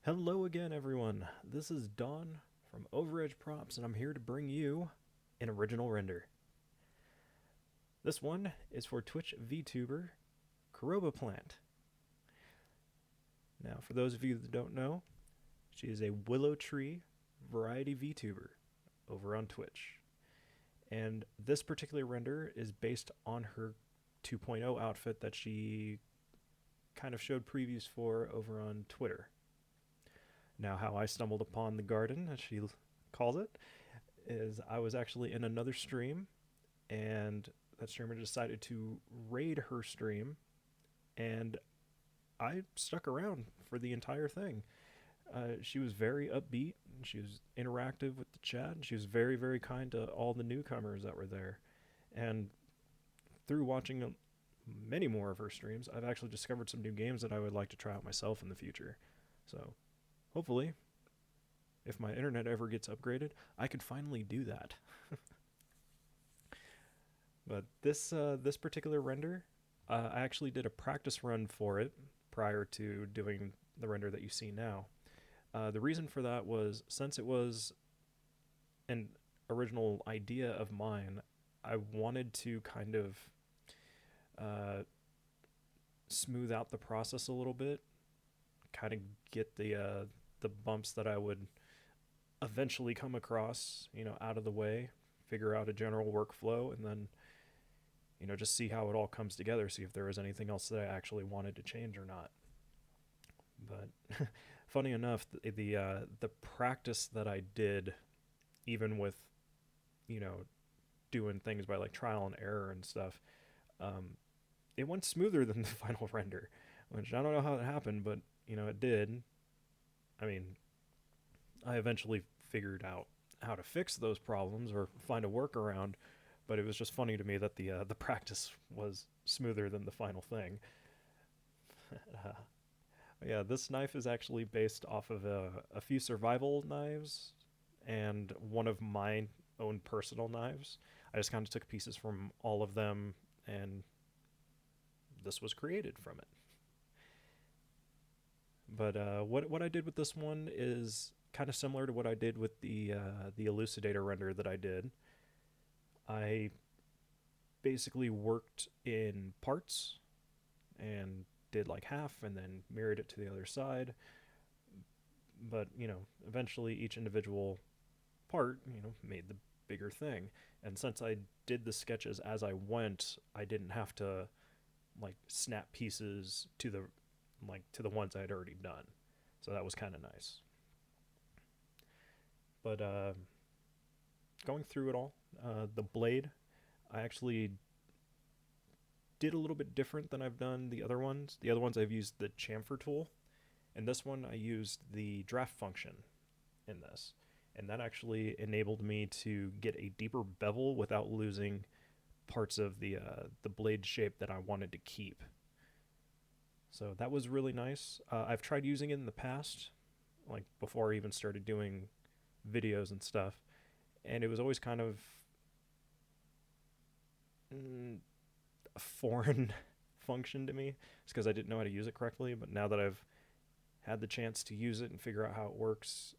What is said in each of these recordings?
Hello again, everyone. This is Don from Overedge Props, and I'm here to bring you an original render. This one is for Twitch Vtuber, Kuroba Plant. Now, for those of you that don't know, she is a willow tree variety Vtuber over on Twitch. And this particular render is based on her 2.0 outfit that she kind of showed previews for over on Twitter. Now, how I stumbled upon the garden, as she calls it, is I was actually in another stream, and that streamer decided to raid her stream, and I stuck around for the entire thing. She was very upbeat, and she was interactive with the chat, and she was very, very kind to all the newcomers that were there. And through watching many more of her streams, I've actually discovered some new games that I would like to try out myself in the future. So hopefully, if my internet ever gets upgraded, I could finally do that. But this particular render, I actually did a practice run for it prior to doing the render that you see now. The reason for that was, since it was an original idea of mine, I wanted to kind of smooth out the process a little bit, kind of get the bumps that I would eventually come across, out of the way, figure out a general workflow, and then, just see how it all comes together, see if there was anything else that I actually wanted to change or not. But funny enough, the practice that I did, even with, doing things by like trial and error and stuff, it went smoother than the final render, which I don't know how it happened, but it did. I mean, I eventually figured out how to fix those problems or find a workaround, but it was just funny to me that the practice was smoother than the final thing. Yeah, this knife is actually based off of a few survival knives and one of my own personal knives. I just kind of took pieces from all of them, and this was created from it. But what I did with this one is kind of similar to what I did with the elucidator render that I did. I basically worked in parts and did like half and then mirrored it to the other side. But, eventually each individual part, made the bigger thing. And since I did the sketches as I went, I didn't have to like snap pieces to the ones I had already done. So that was kind of nice. But going through it all, the blade, I actually did a little bit different than I've done the other ones. The other ones I've used the chamfer tool, and this one I used the draft function in this. And that actually enabled me to get a deeper bevel without losing parts of the blade shape that I wanted to keep. So that was really nice. I've tried using it in the past, like before I even started doing videos and stuff, and it was always kind of a foreign function to me. It's because I didn't know how to use it correctly, but now that I've had the chance to use it and figure out how it works,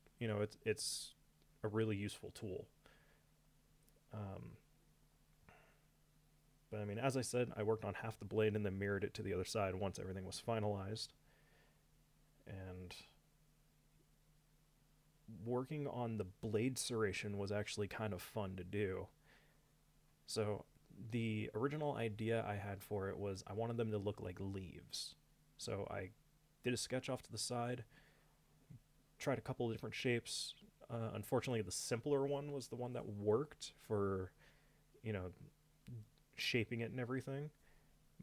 it's a really useful tool. But I mean, as I said, I worked on half the blade and then mirrored it to the other side once everything was finalized. And working on the blade serration was actually kind of fun to do. So the original idea I had for it was I wanted them to look like leaves. So I did a sketch off to the side, tried a couple of different shapes. Unfortunately, the simpler one was the one that worked for, shaping it and everything.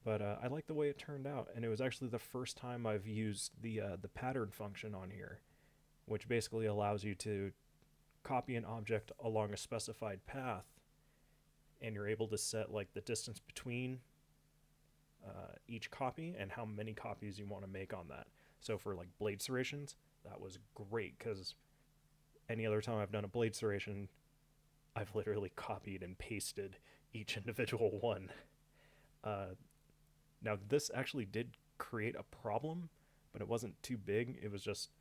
But I like the way it turned out, and it was actually the first time I've used the pattern function on here, which basically allows you to copy an object along a specified path, and you're able to set like the distance between each copy and how many copies you want to make on that. So for like blade serrations, that was great, because any other time I've done a blade serration, I've literally copied and pasted each individual one. Now this actually did create a problem, but it wasn't too big. It was just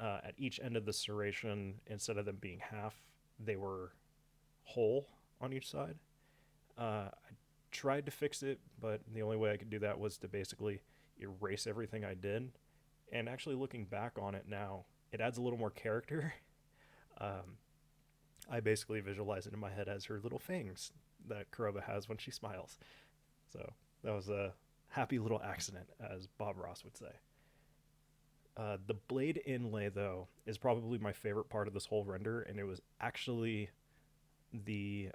at each end of the serration, instead of them being half, they were whole on each side. I tried to fix it, but the only way I could do that was to basically erase everything I did. And actually, looking back on it now, it adds a little more character. um, I basically visualize it in my head as her little fangs that Kuroba has when she smiles. So that was a happy little accident, as Bob Ross would say. The blade inlay, though, is probably my favorite part of this whole render, and it was actually the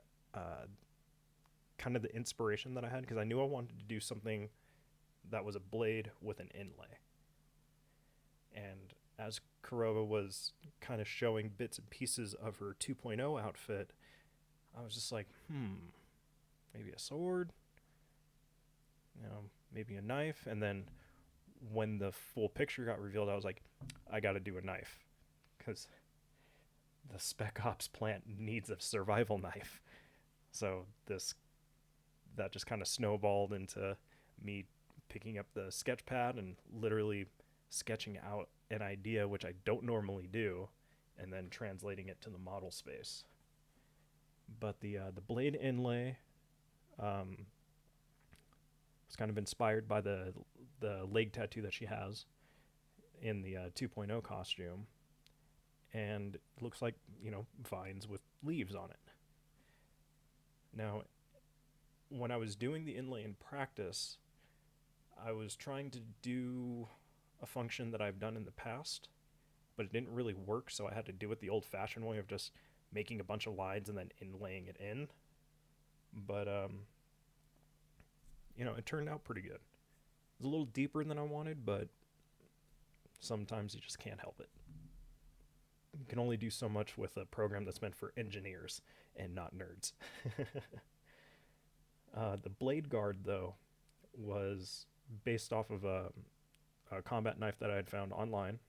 kind of the inspiration that I had, because I knew I wanted to do something that was a blade with an inlay. And as Kuroba was kind of showing bits and pieces of her 2.0 outfit, I was just like, maybe a sword, maybe a knife. And then when the full picture got revealed, I was like, I got to do a knife, because the Spec Ops plant needs a survival knife. So that just kind of snowballed into me picking up the sketch pad and literally sketching out an idea, which I don't normally do, and then translating it to the model space. But the blade inlay was kind of inspired by the leg tattoo that she has in the 2.0 costume, and it looks like, vines with leaves on it. Now, when I was doing the inlay in practice, I was trying to do a function that I've done in the past, but it didn't really work, so I had to do it the old-fashioned way of just making a bunch of lines and then inlaying it in. But, it turned out pretty good. It was a little deeper than I wanted, but sometimes you just can't help it. You can only do so much with a program that's meant for engineers and not nerds. The blade guard, though, was based off of a combat knife that I had found online.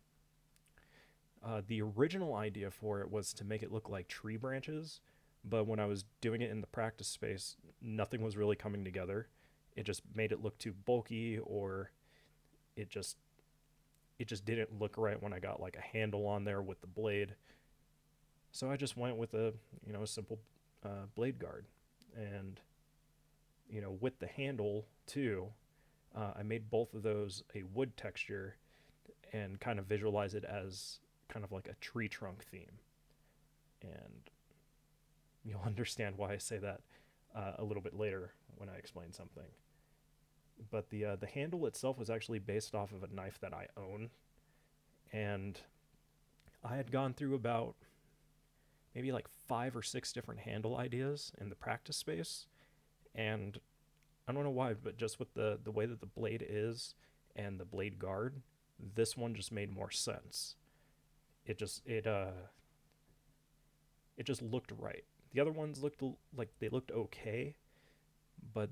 The original idea for it was to make it look like tree branches, but when I was doing it in the practice space, nothing was really coming together. It just made it look too bulky, or it just didn't look right when I got like a handle on there with the blade. So I just went with a simple blade guard, and with the handle too, I made both of those a wood texture and kind of visualize it as kind of like a tree trunk theme. And you'll understand why I say that a little bit later when I explain something. But the handle itself was actually based off of a knife that I own, and I had gone through about maybe like 5 or 6 different handle ideas in the practice space, and I don't know why, but just with the way that the blade is and the blade guard, this one just made more sense. It just looked right. The other ones looked like they looked okay, but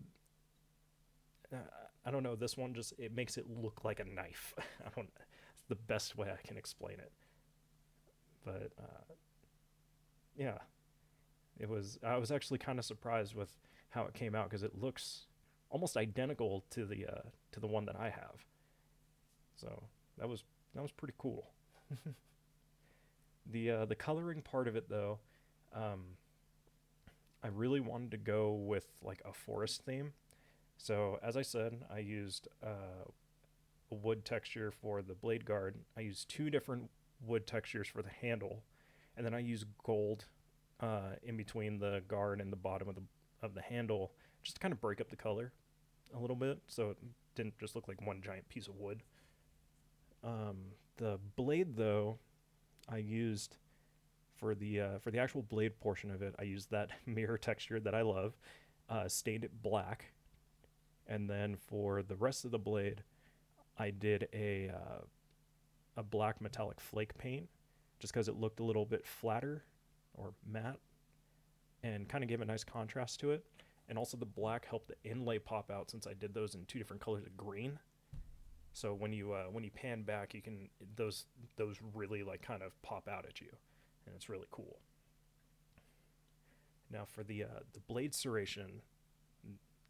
I don't know. This one it makes it look like a knife. It's the best way I can explain it. But yeah, I was actually kind of surprised with how it came out, because it looks almost identical to the one that I have. So that was pretty cool. The coloring part of it, though, I really wanted to go with like a forest theme. So as I said, I used a wood texture for the blade guard. I used 2 different wood textures for the handle, and then I used gold in between the guard and the bottom of the handle, just to kind of break up the color a little bit, so it didn't just look like one giant piece of wood. The blade, though, I used for the actual blade portion of it, I used that mirror texture that I love, stained it black, and then for the rest of the blade, I did a black metallic flake paint, just because it looked a little bit flatter or matte, and kind of gave a nice contrast to it. And also the black helped the inlay pop out, since I did those in 2 different colors of green. So when you pan back, you can those really like kind of pop out at you, and it's really cool. Now for the blade serration,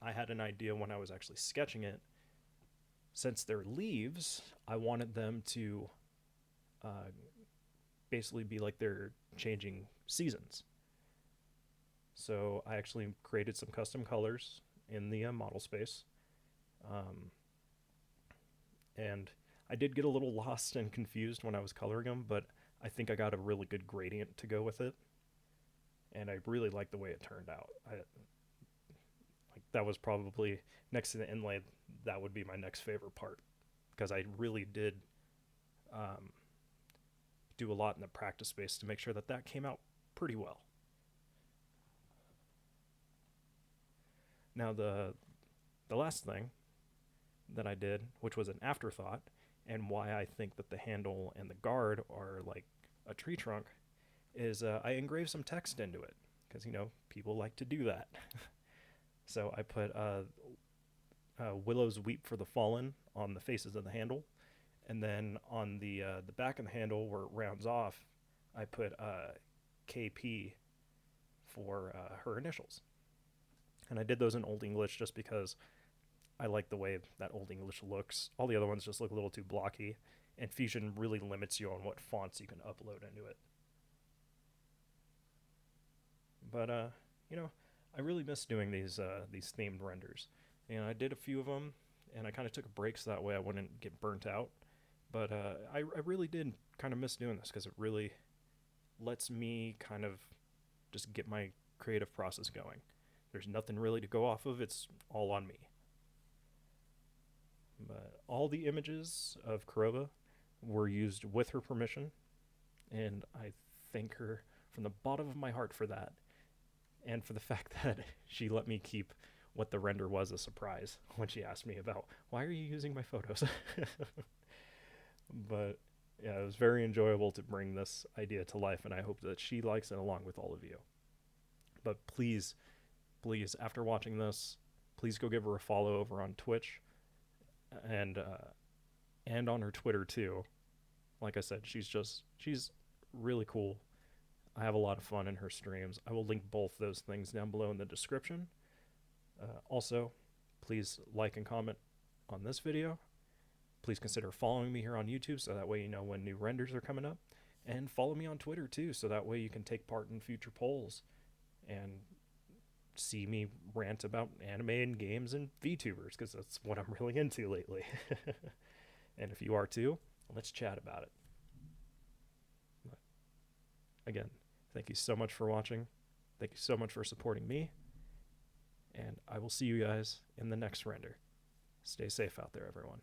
I had an idea when I was actually sketching it. Since they're leaves, I wanted them to basically be like they're changing seasons. So I actually created some custom colors in the model space. Um, and I did get a little lost and confused when I was coloring them, but I think I got a really good gradient to go with it. And I really like the way it turned out. Like that was probably next to the inlay, that would be my next favorite part because I really did um, do a lot in the practice space to make sure that that came out pretty well. Now the last thing that I did, which was an afterthought, and why I think that the handle and the guard are like a tree trunk, is I engraved some text into it because people like to do that. So I put Willows weep for the fallen on the faces of the handle, and then on the back of the handle where it rounds off, I put KP for her initials. And I did those in Old English just because I like the way that Old English looks. All the other ones just look a little too blocky, and Fusion really limits you on what fonts you can upload into it. But I really miss doing these themed renders, and I did a few of them, and I kind of took a break so that way I wouldn't get burnt out. But I really did kind of miss doing this because it really lets me kind of just get my creative process going. There's nothing really to go off of. It's all on me. But all the images of Kuroba were used with her permission, and I thank her from the bottom of my heart for that, and for the fact that she let me keep what the render was a surprise when she asked me about, why are you using my photos? But yeah, it was very enjoyable to bring this idea to life, and I hope that she likes it along with all of you. But please, after watching this, please go give her a follow over on Twitch and on her Twitter too. Like I said, she's really cool. I have a lot of fun in her streams. I will link both those things down below in the description. Also, please like and comment on this video. Please consider following me here on YouTube so that way you know when new renders are coming up. And follow me on Twitter too so that way you can take part in future polls and see me rant about anime and games and VTubers because that's what I'm really into lately. And if you are too, let's chat about it. But again, thank you so much for watching. Thank you so much for supporting me. And I will see you guys in the next render. Stay safe out there, everyone.